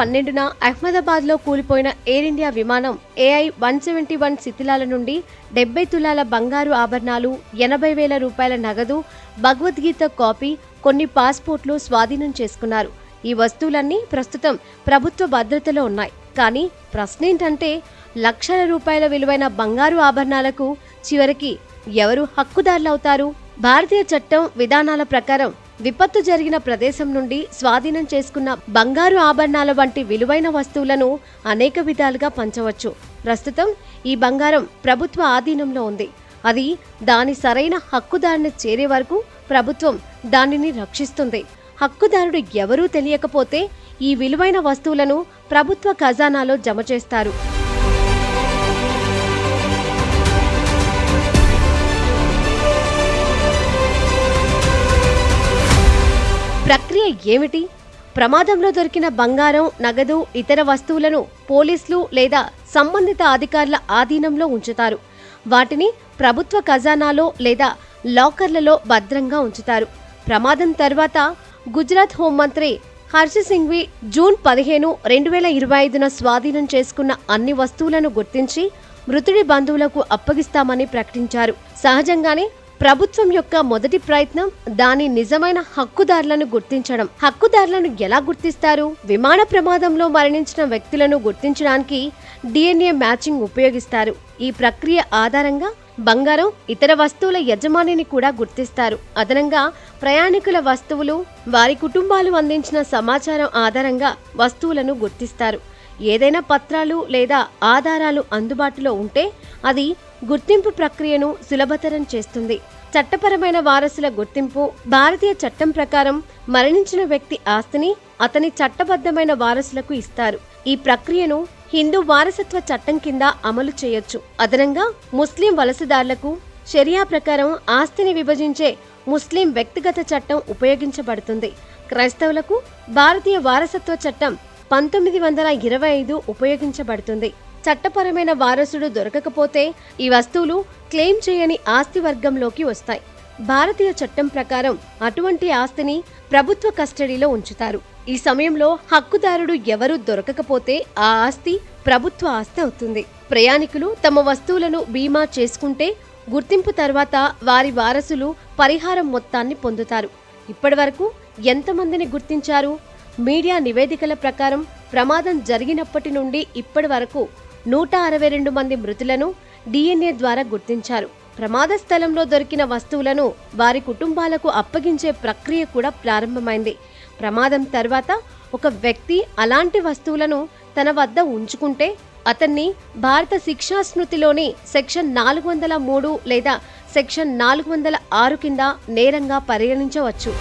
12న అహ్మదాబాద్లో కూలిపోయిన air India విమానం AI-171 శిథిలాల నుండి 70 తులాల బంగారు ఆభరణాలు, 80,000 రూపాయల నగదు, భగవద్గీత కాపీ, కొన్ని పాస్పోర్ట్లు స్వాధీనం చేసుకున్నారు. ఈ వస్తువులన్నీ ప్రస్తుతం ప్రభుత్వ భద్రతలో ఉన్నాయి. కానీ ప్రశ్నేంటంటే లక్షల రూపాయల విలువైన బంగారు ఆభరణాలకు చివరికి ఎవరు హక్కుదారులవుతారు? భారతీయ చట్టం విధానాల ప్రకారం విపత్తు జరిగిన ప్రదేశం నుండి స్వాధీనం చేసుకున్న బంగారు ఆభరణాల వంటి విలువైన వస్తువులను అనేక విధాలుగా పంచవచ్చు. ప్రస్తుతం ఈ బంగారం ప్రభుత్వ ఆధీనంలో ఉంది. అది దాని సరైన హక్కుదారుని చేరే వరకు ప్రభుత్వం దానిని రక్షిస్తుంది. హక్కుదారుడు ఎవరూ తెలియకపోతే ఈ విలువైన వస్తువులను ప్రభుత్వ ఖజానాలో జమ చేస్తారు. ప్రక్రియ ఏమిటి? ప్రమాదంలో దొరికిన బంగారం, నగదు, ఇతర వస్తువులను పోలీసులు లేదా సంబంధిత అధికారుల ఆధీనంలో ఉంచుతారు. వాటిని ప్రభుత్వ ఖజానాలో లేదా లాకర్లలో భద్రంగా ఉంచుతారు. ప్రమాదం తర్వాత గుజరాత్ హోంమంత్రి హర్ష్ సింఘ్వి జూన్ 15, 2025న స్వాధీనం చేసుకున్న అన్ని వస్తువులను గుర్తించి మృతుడి బంధువులకు అప్పగిస్తామని ప్రకటించారు. సహజంగానే ప్రభుత్వం యొక్క మొదటి ప్రయత్నం దాని నిజమైన హక్కుదారులను గుర్తించడం. హక్కుదారులను ఎలా గుర్తిస్తారు? విమాన ప్రమాదంలో మరణించిన వ్యక్తులను గుర్తించడానికి DNA మ్యాచింగ్ ఉపయోగిస్తారు. ఈ ప్రక్రియ ఆధారంగా బంగారం, ఇతర వస్తువుల యజమానిని కూడా గుర్తిస్తారు. అదనంగా ప్రయాణికుల వస్తువులు, వారి కుటుంబాలు అందించిన సమాచారం ఆధారంగా వస్తువులను గుర్తిస్తారు. ఏదైనా పత్రాలు లేదా ఆధారాలు అందుబాటులో ఉంటే అది గుర్తింపు ప్రక్రియను సులభతరం చేస్తుంది. చట్టపరమైన వారసుల గుర్తింపు. భారతీయ చట్టం ప్రకారం మరణించిన వ్యక్తి ఆస్తిని అతని చట్టబద్ధమైన వారసులకు ఇస్తారు. ఈ ప్రక్రియను హిందూ వారసత్వ చట్టం కింద అమలు చేయొచ్చు. అదనంగా ముస్లిం వలసదారులకు షరియా ప్రకారం ఆస్తిని విభజించే ముస్లిం వ్యక్తిగత చట్టం ఉపయోగించబడుతుంది. క్రైస్తవులకు భారతీయ వారసత్వ చట్టం 1925 ఉపయోగించబడుతుంది. చట్టపరమైన వారసుడు దొరకకపోతే ఈ వస్తువులు క్లెయిమ్ చేయని ఆస్తి వర్గంలోకి వస్తాయి. భారతీయ చట్టం ప్రకారం అటువంటి ఆస్తిని ప్రభుత్వ కస్టడీలో ఉంచుతారు. ఈ సమయంలో హక్కుదారుడు ఎవరూ దొరకకపోతే ఆ ఆస్తి ప్రభుత్వ ఆస్తి అవుతుంది. ప్రయాణికులు తమ వస్తువులను బీమా చేసుకుంటే గుర్తింపు తర్వాత వారి వారసులు పరిహారం మొత్తాన్ని పొందుతారు. ఇప్పటివరకు ఎంతమందిని గుర్తించారు? మీడియా నివేదికల ప్రకారం ప్రమాదం జరిగినప్పటి నుండి ఇప్పటి వరకు 162 మంది మృతులను DNA ద్వారా గుర్తించారు. ప్రమాద స్థలంలో దొరికిన వస్తువులను వారి కుటుంబాలకు అప్పగించే ప్రక్రియ కూడా ప్రారంభమైంది. ప్రమాదం తర్వాత ఒక వ్యక్తి అలాంటి వస్తువులను తన వద్ద ఉంచుకుంటే అతన్ని భారత శిక్షా స్మృతిలోని సెక్షన్ 403 లేదా సెక్షన్ 406 కింద నేరంగా పరిగణించవచ్చు.